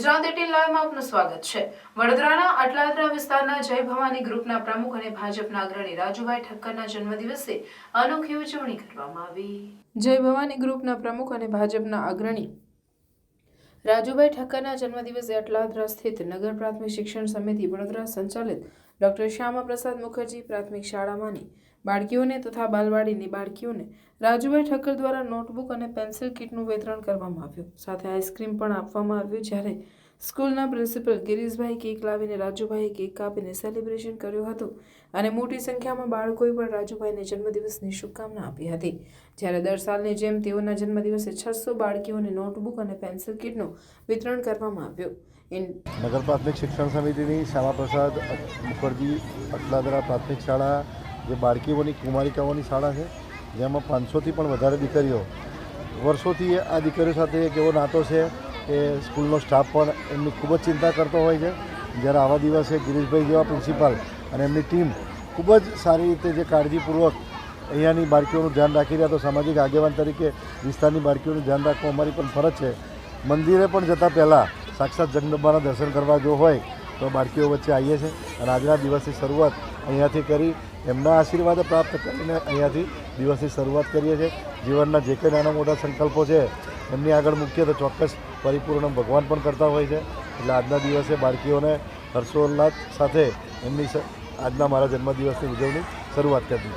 ગુજરાત 18 લાઈવમાં આપનું સ્વાગત છે। વડોદરાના અટલાદરા વિસ્તારના જય ભવાની ગ્રુપના પ્રમુખ અને ભાજપના અગ્રણી રાજુભાઈ ઠક્કરના જન્મદિવસે અનોખી ઉજવણી કરવામાં આવી। જય ભવાની ગ્રુપના પ્રમુખ અને ભાજપના અગ્રણી રાજુભાઈ ઠક્કરના જન્મદિવસે અટલાદરા સ્થિત નગર પ્રાથમિક શિક્ષણ સમિતિ વડોદરા સંચાલિત ડોક્ટર શ્યામાપ્રસાદ મુખર્જી પ્રાથમિક શાળામાંની બાળકીઓને તથા બાલવાડીની બાળકીઓને રાજુભાઈ ઠક્કર દ્વારા નોટબુક અને પેન્સિલ કીટનું વિતરણ કરવામાં આવ્યું। સાથે આઈસ્ક્રીમ પણ આપવામાં આવ્યું। જ્યારે સ્કૂલના પ્રિન્સિપલ ગિરીશભાઈ કેક લાવીને રાજુભાઈએ કેક કાપીને સેલિબ્રેશન કર્યું હતું અને મોટી સંખ્યામાં બાળકોએ પણ રાજુભાઈને જન્મદિવસની શુભકામના આપી હતી। જ્યારે દર સાલની જેમ તેઓના જન્મદિવસે 600 બાળકીઓને નોટબુક અને પેન્સિલ કીટનું વિતરણ કરવામાં આવ્યું। નગર પ્રાથમિક શિક્ષણ સમિતિની શ્યામાપ્રસાદ મુખર્જી અટલાદરા પ્રાથમિક શાળા જે બાળકીઓની કુમારિકાઓની શાળા છે, જેમાં 500થી પણ વધારે દીકરીઓ વર્ષોથી આ દીકરીઓ સાથે એક એવો નાતો છે કે સ્કૂલનો સ્ટાફ પણ એમની ખૂબ જ ચિંતા કરતો હોય છે। જ્યારે આવા દિવસે ગિરીશભાઈ જેવા પ્રિન્સિપાલ અને એમની ટીમ ખૂબ જ સારી રીતે જે કાળજીપૂર્વક અહીંયાની બાળકીઓનું ધ્યાન રાખી રહ્યા, તો સામાજિક આગેવાન તરીકે વિસ્તારની બાળકીઓનું ધ્યાન રાખવું અમારી પણ ફરજ છે। મંદિરે પણ જતાં પહેલાં સાક્ષાત જગદંબાના દર્શન કરવા જો હોય તો બાળકીઓ વચ્ચે આવીએ છીએ અને આજના દિવસની શરૂઆત અહીંયાથી કરી એમના આશીર્વાદ પ્રાપ્ત કરીને અહીંયાથી દિવસની શરૂઆત કરીએ છીએ। જીવનના જે કંઈ નાના મોટા સંકલ્પો છે એમની આગળ મૂકીએ તો ચોક્કસ પરિપૂર્ણ ભગવાન પણ કરતા હોય છે। એટલે આજના દિવસે બાળકીઓને હર્ષોલ્લાસ સાથે એમની આજના મારા જન્મદિવસની ઉજવણી શરૂઆત કરી